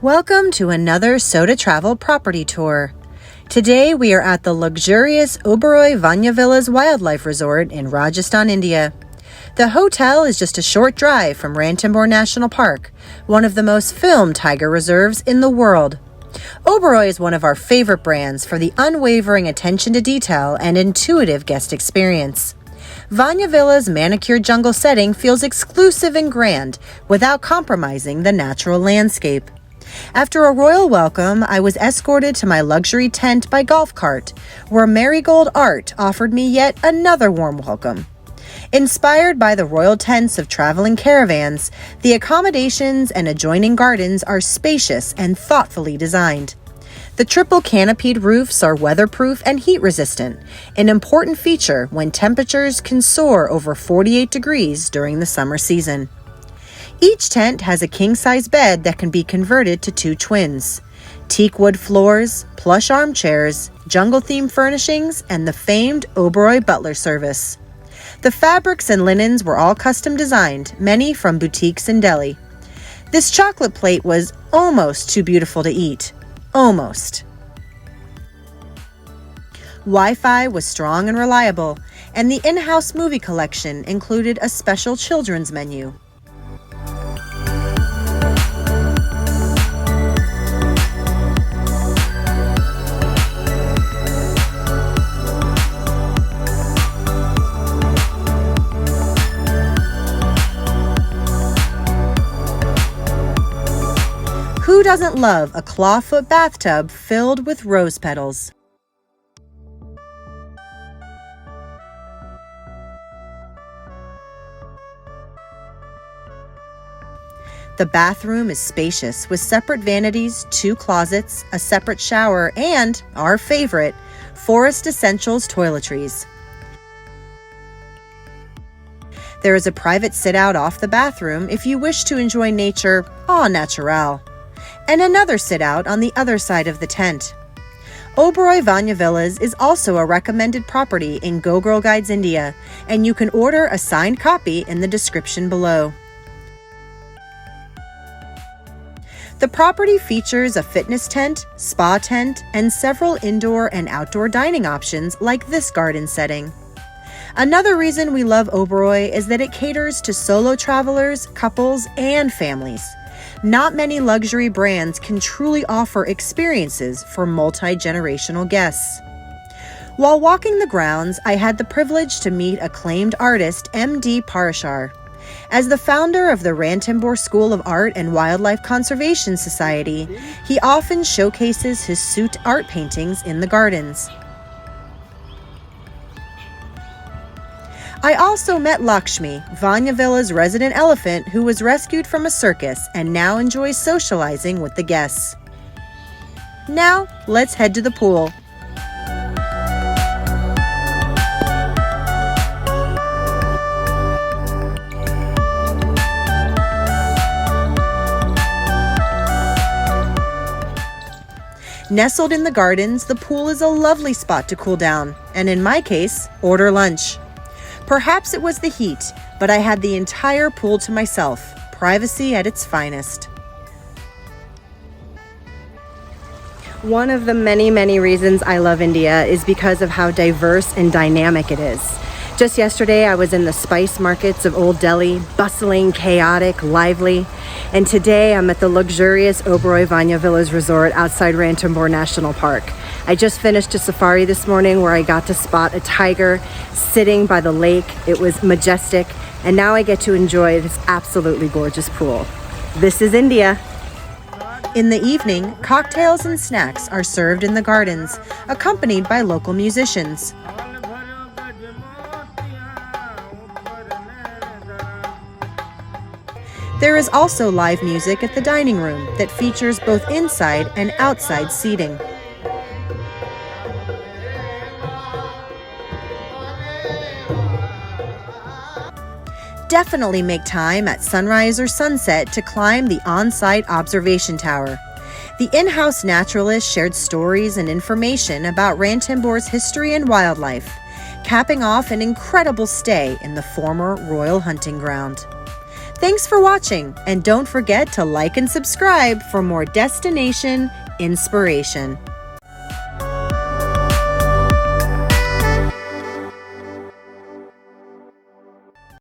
Welcome to another Sodha Travel property tour. Today we are at the luxurious Oberoi Vanyavilas Wildlife Resort in Rajasthan, India. The hotel is just a short drive from Ranthambore National Park, one of the most filmed tiger reserves in the world. Oberoi is one of our favorite brands for the unwavering attention to detail and intuitive guest experience. Vanyavilas' manicured jungle setting feels exclusive and grand without compromising the natural landscape. After a royal welcome, I was escorted to my luxury tent by golf cart, where marigold art offered me yet another warm welcome. Inspired by the royal tents of traveling caravans, the accommodations and adjoining gardens are spacious and thoughtfully designed. The triple canopied roofs are weatherproof and heat resistant, an important feature when temperatures can soar over 48 degrees during the summer season. Each tent has a king-size bed that can be converted to two twins, teak wood floors, plush armchairs, jungle-themed furnishings, and the famed Oberoi butler service. The fabrics and linens were all custom designed, many from boutiques in Delhi. This chocolate plate was almost too beautiful to eat. Almost. Wi-Fi was strong and reliable, and the in-house movie collection included a special children's menu. Who doesn't love a clawfoot bathtub filled with rose petals? The bathroom is spacious with separate vanities, two closets, a separate shower, and, our favorite, Forest Essentials toiletries. There is a private sit-out off the bathroom if you wish to enjoy nature au naturel, and another sit-out on the other side of the tent. Oberoi Vanyavilas is also a recommended property in Go Girl Guides India, and you can order a signed copy in the description below. The property features a fitness tent, spa tent, and several indoor and outdoor dining options like this garden setting. Another reason we love Oberoi is that it caters to solo travelers, couples, and families. Not many luxury brands can truly offer experiences for multi-generational guests. While walking the grounds, I had the privilege to meet acclaimed artist M.D. Parashar. As the founder of the Ranthambore School of Art and Wildlife Conservation Society, he often showcases his suit art paintings in the gardens. I also met Lakshmi, Vanyavilas' resident elephant who was rescued from a circus and now enjoys socializing with the guests. Now, let's head to the pool. Nestled in the gardens, the pool is a lovely spot to cool down, and in my case, order lunch. Perhaps it was the heat, but I had the entire pool to myself, privacy at its finest. One of the many reasons I love India is because of how diverse and dynamic it is. Just yesterday, I was in the spice markets of Old Delhi, bustling, chaotic, lively. And today, I'm at the luxurious Oberoi Vanyavilas Resort outside Ranthambore National Park. I just finished a safari this morning where I got to spot a tiger sitting by the lake. It was majestic, and now I get to enjoy this absolutely gorgeous pool. This is India. In the evening, cocktails and snacks are served in the gardens, accompanied by local musicians. There is also live music at the dining room that features both inside and outside seating. Definitely make time at sunrise or sunset to climb the on-site observation tower. The in-house naturalist shared stories and information about Ranthambore's history and wildlife, capping off an incredible stay in the former royal hunting ground. Thanks for watching, and don't forget to like and subscribe for more destination inspiration.